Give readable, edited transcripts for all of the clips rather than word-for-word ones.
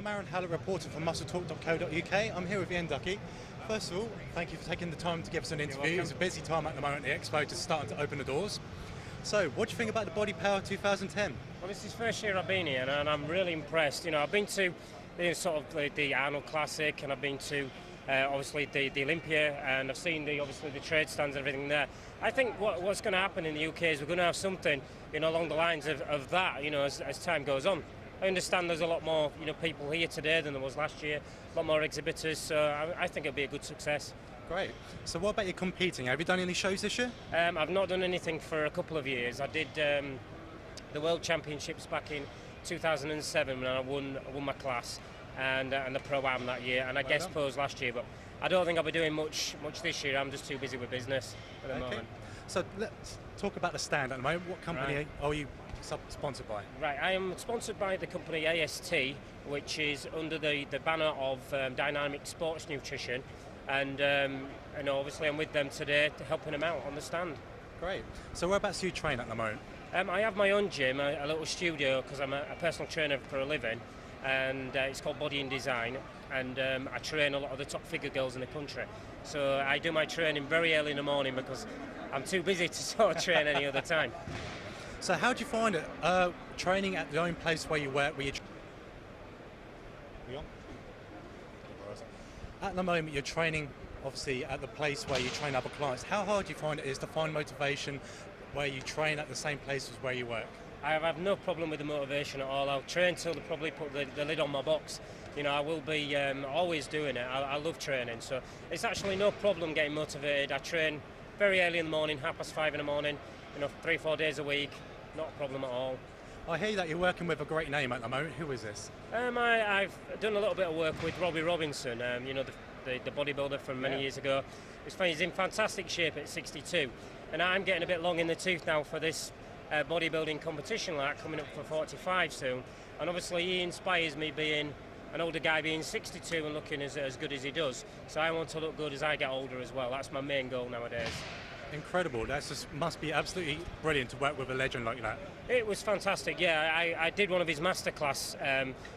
I'm Aaron Hallett, reporter from muscletalk.co.uk. I'm here with Ian Ducky. First of all, thank you for taking the time to give us an interview. It's a busy time at the moment. The expo just starting to open the doors. So, what do you think about the Bodypower 2010? Well, this is the first year I've been here, and I'm really impressed. You know, I've been to the Arnold Classic, and I've been to obviously the Olympia, and I've seen obviously the trade stands and everything there. I think what's going to happen in the UK is we're going to have something, along the lines of that, as time goes on. I understand there's a lot more, people here today than there was last year, a lot more exhibitors, so I think it'll be a good success. Great. So what about you competing? Have you done any shows this year? I've not done anything for a couple of years. I did the World Championships back in 2007 when I won my class, and the Pro-Am that year, and I guest posed last year, but I don't think I'll be doing much this year. I'm just too busy with business at the moment. So let's talk about the stand at the moment. What company are you sponsored by? Right, I am sponsored by the company AST, which is under the banner of Dynamic Sports Nutrition, and obviously I'm with them today, helping them out on the stand. Great. So whereabouts do you train at the moment? I have my own gym, a little studio, because I'm a personal trainer for a living, and it's called Body and Design, and I train a lot of the top figure girls in the country. So I do my training very early in the morning because I'm too busy to sort of train any other time. So how do you find it, training at the own place where you work, at the moment you're training obviously at the place where you train other clients. How hard do you find it is to find motivation where you train at the same place as where you work? I have no problem with the motivation at all. I'll train till they probably put the lid on my box. I will be always doing it. I love training, so it's actually no problem getting motivated. I train very early in the morning, 5:30 in the morning, 3-4 days a week, not a problem at all. I hear that you're working with a great name at the moment. Who is this? I've done a little bit of work with Robbie Robinson, the bodybuilder from many years ago. It's funny, he's in fantastic shape at 62, and I'm getting a bit long in the tooth now for this bodybuilding competition like coming up for 45 soon, and obviously he inspires me, being an older guy, being 62 and looking as good as he does. So I want to look good as I get older as well. That's my main goal nowadays. Incredible. That must be absolutely brilliant to work with a legend like that. It was fantastic, yeah. I did one of his masterclass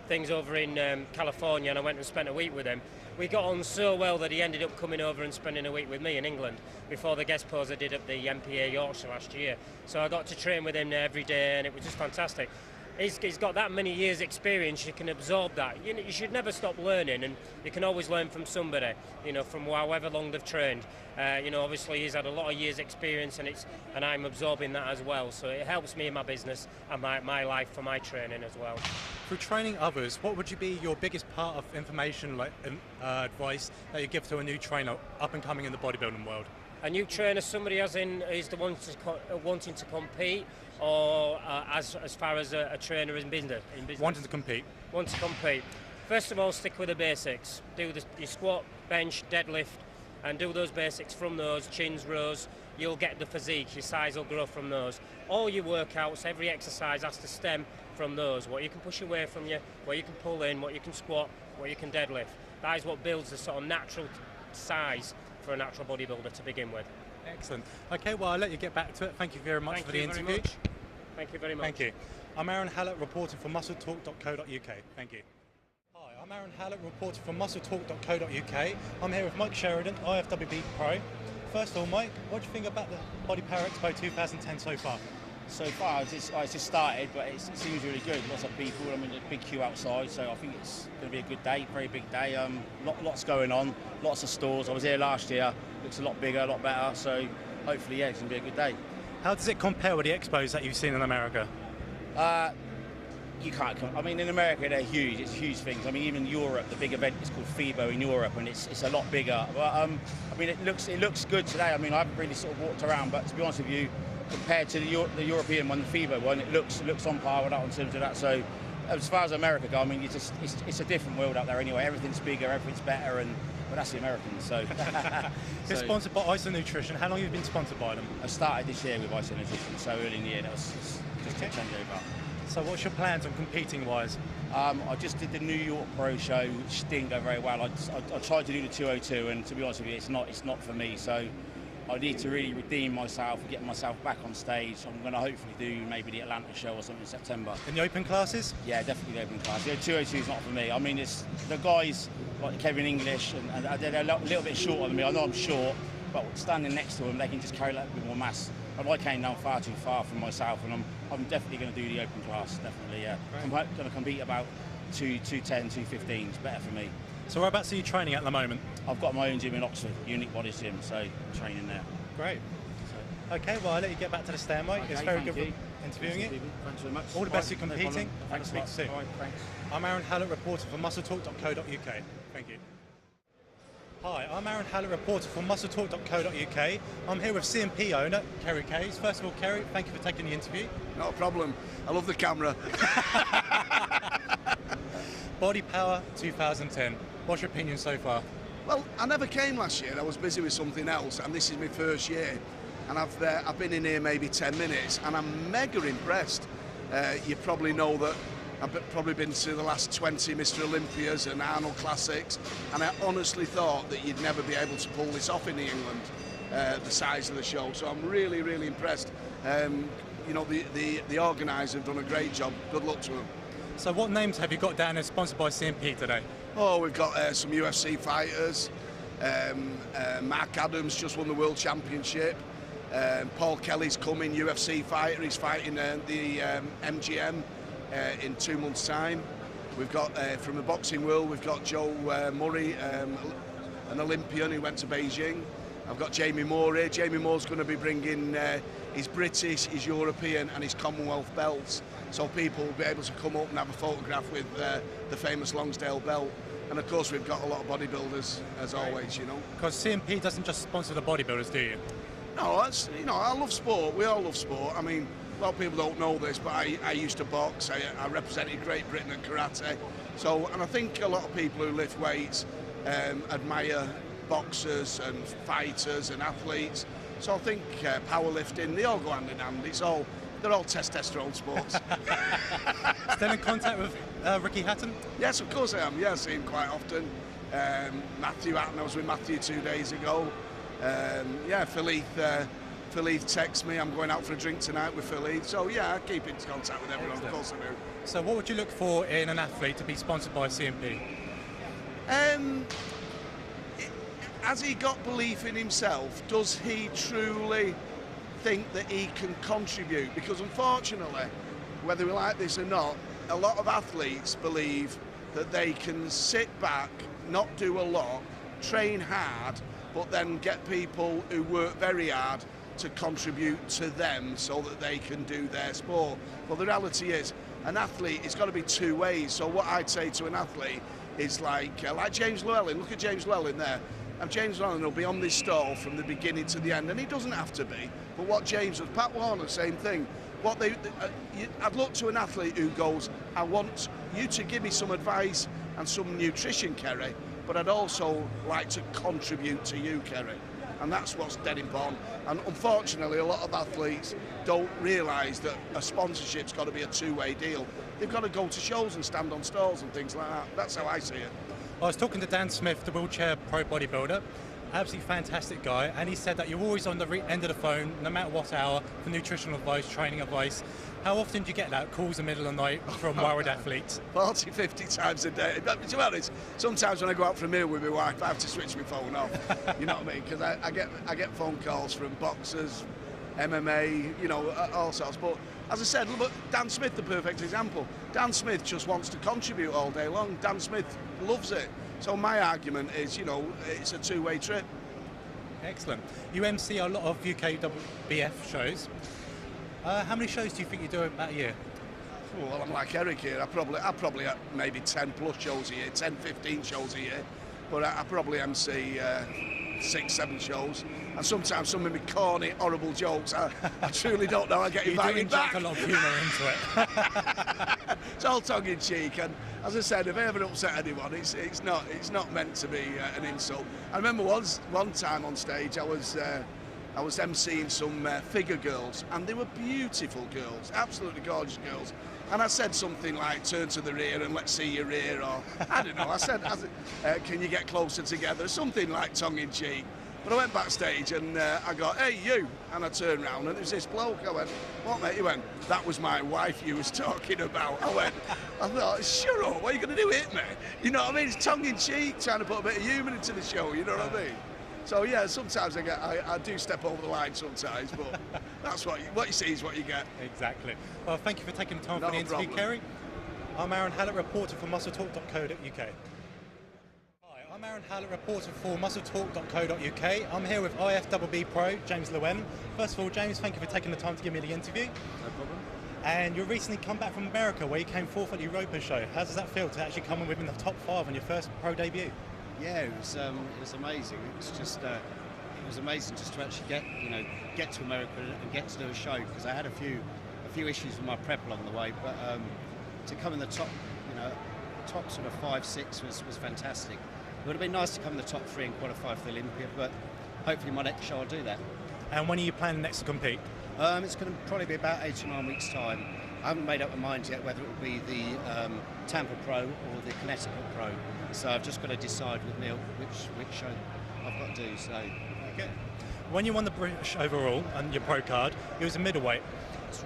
things over in California, and I went and spent a week with him. We got on so well that he ended up coming over and spending a week with me in England before the guest pose I did at the MPA Yorkshire last year. So I got to train with him every day, and it was just fantastic. He's got that many years experience, you can absorb that. You should never stop learning, and you can always learn from somebody, from however long they've trained. Obviously he's had a lot of years experience, and I'm absorbing that as well. So it helps me in my business and my life for my training as well. Through training others, what would be your biggest part of information, advice that you give to a new trainer up and coming in the bodybuilding world? A new trainer, somebody is the one wanting to compete, or as far as a trainer in business? Wanting to compete. Want to compete. First of all, stick with the basics. Do your squat, bench, deadlift, and do those basics from those, chins, rows. You'll get the physique, your size will grow from those. All your workouts, every exercise has to stem from those. What you can push away from you, what you can pull in, what you can squat, what you can deadlift. That is what builds the sort of natural size for a natural bodybuilder to begin with. Excellent. Okay, well, I'll let you get back to it. Thank you very much for the interview. Thank you very much. Thank you. I'm Aaron Hallett, reporting for muscletalk.co.uk. Thank you. Hi, I'm Aaron Hallett, reporter from muscletalk.co.uk. I'm here with Mike Sheridan, IFWB Pro. First of all, Mike, what do you think about the Bodypower Expo 2010 so far? So far, it's just started, but it seems really good. Lots of people. I mean, there's a big queue outside, so I think it's going to be a good day, very big day. Lots going on, lots of stores. I was here last year. Looks a lot bigger, a lot better. So hopefully, yeah, it's going to be a good day. How does it compare with the expos that you've seen in America? You can't. I mean, in America, they're huge. It's huge things. I mean, even Europe, the big event is called FIBO in Europe, and it's a lot bigger. But I mean, it looks good today. I mean, I haven't really sort of walked around, but to be honest with you, compared to the European one, the FIBO one, it looks on par with that in terms of that. So as far as America go, I mean, it's a different world out there anyway. Everything's bigger, everything's better, but that's the Americans. So you're sponsored by Ice and Nutrition. How long have you been sponsored by them? I started this year with Ice and Nutrition, so early in the year. That was just a changeover. So what's your plans on competing wise? I just did the New York Pro Show, which didn't go very well. I tried to do the 202, and to be honest with you, it's not for me. So I need to really redeem myself and get myself back on stage. I'm going to hopefully do maybe the Atlanta show or something in September. In the open classes? Yeah, definitely the open class. 202 is not for me. I mean, it's the guys like Kevin English, and they're a little bit shorter than me. I know I'm short, but standing next to them, they can just carry a little bit more mass. And I came down far too far from myself, and I'm definitely going to do the open class, definitely, yeah. I'm going to compete about 210, 215, it's better for me. So whereabouts are you training at the moment? I've got my own gym in Oxford, Unique Bodies Gym, so I'm training there. Great. So. Okay, well, I'll let you get back to the stand, mate. Okay, it's very thank good you. interviewing you. Thanks very much. All the best in competing. No Thanks, speak soon. All right, thanks. I'm Aaron Hallett, reporter for MuscleTalk.co.uk. Thank you. Hi, I'm Aaron Hallett, reporter for MuscleTalk.co.uk. I'm here with CMP owner, Kerry Case. First of all, Kerry, thank you for taking the interview. No problem. I love the camera. Bodypower 2010. What's your opinion so far? Well, I never came last year. I was busy with something else, and this is my first year. And I've been in here maybe 10 minutes, and I'm mega impressed. You probably know that I've probably been to the last 20 Mr. Olympias and Arnold Classics, and I honestly thought that you'd never be able to pull this off in England, the size of the show. So I'm really, really impressed. You know, the organisers have done a great job. Good luck to them. So what names have you got down as sponsored by CMP today? Oh, we've got some UFC fighters. Mark Adams just won the World Championship. Paul Kelly's coming, UFC fighter. He's fighting the MGM in 2 months' time. We've got, from the boxing world, we've got Joe Murray, an Olympian who went to Beijing. I've got Jamie Moore here. Jamie Moore's going to be bringing his British, his European and his Commonwealth belts. So people will be able to come up and have a photograph with the famous Longsdale belt. And of course we've got a lot of bodybuilders, as always, you know. Because CMP doesn't just sponsor the bodybuilders, do you? No, that's, you know, I love sport. We all love sport. I mean, a lot of people don't know this, but I used to box. I represented Great Britain at karate. So, and I think a lot of people who lift weights admire boxers and fighters and athletes. So I think powerlifting, they all go hand in hand. They're all testosterone sports. Still in contact with Ricky Hatton? Yes, of course I am. Yeah, I see him quite often. Matthew Hatton, I was with Matthew 2 days ago. Yeah, Philippe texts me, I'm going out for a drink tonight with Philippe. So yeah, I keep in contact with everyone, of course I do. So what would you look for in an athlete to be sponsored by CMP? Has he got belief in himself? Does he truly think that he can contribute? Because unfortunately, whether we like this or not, a lot of athletes believe that they can sit back, not do a lot, train hard, but then get people who work very hard to contribute to them so that they can do their sport. Well, the reality is, an athlete, it's got to be two ways. So what I'd say to an athlete is like James Llewellyn. Look at James Llewellyn there. And James Llewellyn will be on this stall from the beginning to the end, and he doesn't have to be. But what James was, Pat Warner, same thing. I'd look to an athlete who goes, I want you to give me some advice and some nutrition, Kerry, but I'd also like to contribute to you, Kerry. And that's what's dead important. And unfortunately, a lot of athletes don't realise that a sponsorship's got to be a two-way deal. They've got to go to shows and stand on stalls and things like that. That's how I see it. I was talking to Dan Smith, the wheelchair pro bodybuilder, absolutely fantastic guy, and he said that you're always on the end of the phone, no matter what hour, for nutritional advice, training advice. How often do you get that calls in the middle of the night from worried athletes? 40, 50 times a day. But to be honest, sometimes when I go out for a meal with my wife, I have to switch my phone off. You know what I mean? Because I get phone calls from boxers, MMA, you know, all sorts. But as I said, look, Dan Smith, the perfect example. Dan Smith just wants to contribute all day long. Dan Smith loves it. So my argument is, you know, it's a two-way trip. Excellent. You MC a lot of UKWBF shows. How many shows do you think you do about a year? Well, I'm like Eric here. I probably have maybe 10 plus shows a year, 10, 15 shows a year. But I probably MC 6, 7 shows. And sometimes some of my corny, horrible jokes, I truly don't know. I get invited back. You do inject a lot of humour into it. It's all tongue in cheek, and as I said, if I ever upset anyone, it's not meant to be an insult. I remember one time on stage, I was emceeing some figure girls, and they were beautiful girls, absolutely gorgeous girls. And I said something like, turn to the rear and let's see your rear, or I don't know. I said, can you get closer together? Something like tongue in cheek. But I went backstage and I got, hey, you. And I turned round and there was this bloke. I went, what, mate? He went, that was my wife you was talking about. I thought, shut up, what are you going to do, hit me? You know what I mean? It's tongue-in-cheek, trying to put a bit of humour into the show, you know what I mean? So, yeah, sometimes I do step over the line sometimes, but that's what you see is what you get. Exactly. Well, thank you for taking the time Not for the a interview, problem. Kerry. I'm Aaron Hallett, reporter for MuscleTalk.co.uk. Hi, I'm Aaron Hallett, reporter for MuscleTalk.co.uk. I'm here with IFBB Pro, James Llewellyn. First of all, James, thank you for taking the time to give me the interview. No problem. And you recently come back from America where you came fourth at the Europa show. How does that feel to actually come in within the top 5 on your first pro debut? Yeah, it was amazing. It was just it was amazing just to actually get to America and get to do a show, because I had a few issues with my prep along the way, but to come in the top, top sort of 5, 6 was fantastic. It would have been nice to come in the top 3 and qualify for the Olympia, but hopefully my next show I'll do that. And when are you planning next to compete? It's going to probably be about 8 or 9 weeks' time. I haven't made up my mind yet whether it will be the Tampa Pro or the Connecticut Pro. So I've just got to decide with Neil which show I've got to do. So Okay. When you won the British overall on your pro card, it was a middleweight.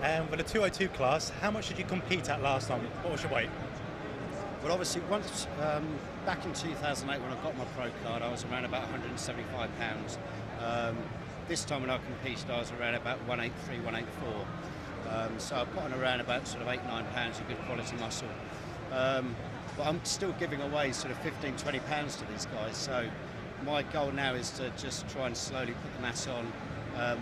And for the 202 class, how much did you compete at last time? What was your weight? well, obviously once back in 2008 when I got my pro card, I was around about 175 pounds. This time when I competed, I was around about 183, 184. So I put on around about sort of 8-9 pounds of good quality muscle. But I'm still giving away sort of 15, 20 pounds to these guys. So my goal now is to just try and slowly put the mass on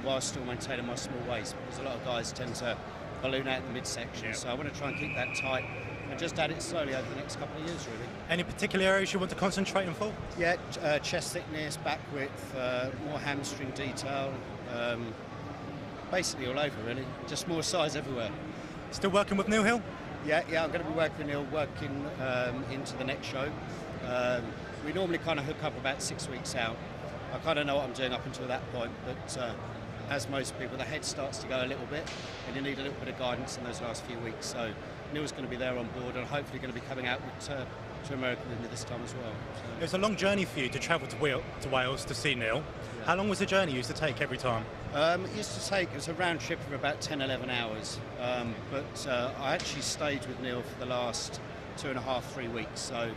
while still maintaining my small waist, because a lot of guys tend to balloon out the midsection. Yeah. So I want to try and keep that tight and just add it slowly over the next couple of years, really. Any particular areas you want to concentrate on for? Yeah, chest thickness, back width, more hamstring detail, basically all over really, just more size everywhere. Still working with Neil Hill? Yeah, I'm going to be working into the next show. We normally kind of hook up about 6 weeks out. I kind of know what I'm doing up until that point, but as most people, the head starts to go a little bit, and you need a little bit of guidance in those last few weeks. So Neil's going to be there on board, and hopefully going to be coming out to America with me this time as well. So. It was a long journey for you to travel to Wales to see Neil. Yeah. How long was the journey you used to take every time? It was a round trip of about 10-11 hours, but I actually stayed with Neil for the last 2.5, 3 weeks, so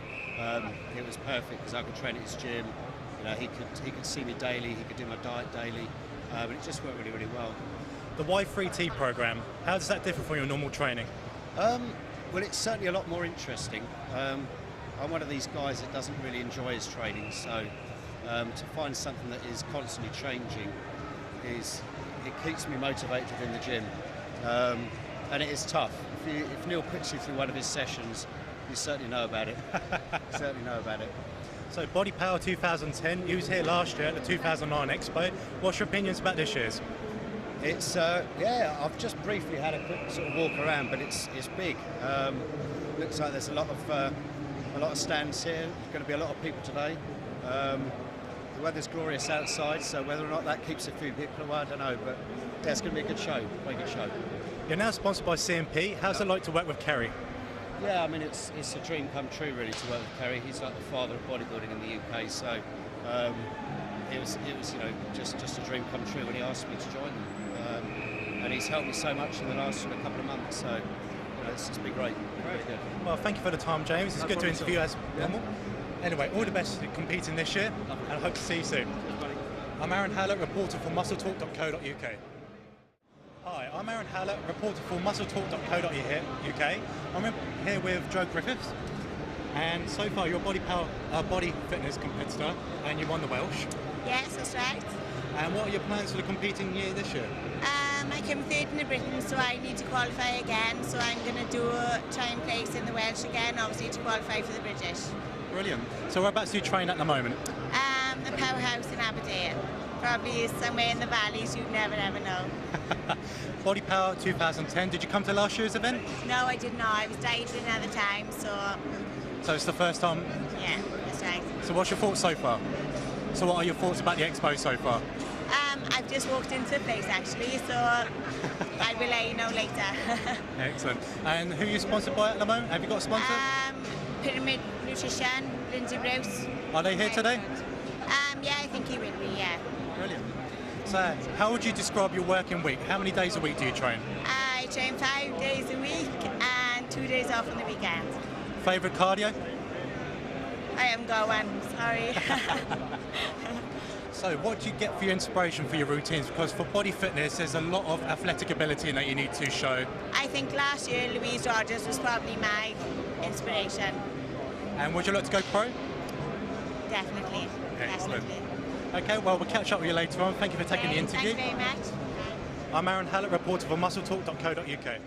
it was perfect because I could train at his gym. You know, he could see me daily, he could do my diet daily, and it just worked really, really well. The Y3T program, how does that differ from your normal training? Well, it's certainly a lot more interesting. I'm one of these guys that doesn't really enjoy his training, so to find something that is constantly changing it keeps me motivated in the gym, and it is tough. If Neil puts you through one of his sessions, you certainly know about it. Certainly know about it. So Bodypower 2010, you was here last year at the 2009 Expo. What's your opinions about this year's? It's I've just briefly had a quick sort of walk around, but it's big. Looks like there's a lot of stands here. There's going to be a lot of people today. The weather's glorious outside, so whether or not that keeps a few people away, I don't know. But yeah, it's going to be a good show. Very good show. You're now sponsored by CMP. How's it like to work with Kerry? Yeah, I mean it's a dream come true really to work with Kerry. He's like the father of bodybuilding in the UK, so it was just a dream come true when he asked me to join them. And he's helped me so much in the last sort of couple of months, so it's just been great. Really good. Well, thank you for the time, James. It's No good to problem at interview all. as normal. Anyway, all the best at competing this year, and I hope to see you soon. I'm Aaron Hallett, reporter for MuscleTalk.co.uk. Hi, I'm Aaron Hallett, reporter for MuscleTalk.co.uk. I'm here with Joe Griffiths, and so far you're a body fitness competitor, and you won the Welsh. Yes, that's right. And what are your plans for the competing year this year? I came third in Britain, so I need to qualify again. So I'm going to try and place in the Welsh again, obviously to qualify for the British. Brilliant. So whereabouts do you train at the moment? The powerhouse in Aberdeen. Probably somewhere in the valleys, you'd never ever know. Bodypower 2010, did you come to last year's event? No, I did not. I was dieting at the time, so So it's the first time. yeah, that's right. So what's your thoughts so far? So what are your thoughts about the expo so far? I've just walked into the place actually, so I will let you know later. Excellent. And who are you sponsored by at the moment? Have you got a sponsor? Pyramid Nutrition, Lindsay Bruce. Are they here today? Yeah, I think he will be, yeah. Brilliant. So, how would you describe your working week? How many days a week do you train? I train 5 days a week and 2 days off on the weekend. Favourite cardio? I haven't got one, sorry. So, what do you get for your inspiration for your routines? Because for body fitness, there's a lot of athletic ability that you need to show. I think last year Louise Rogers was probably my inspiration. And would you like to go pro? Definitely. Excellent. Definitely. Okay, well, we'll catch up with you later on. Thank you for taking the interview. Thank you very much. I'm Aaron Hallett, reporter for MuscleTalk.co.uk.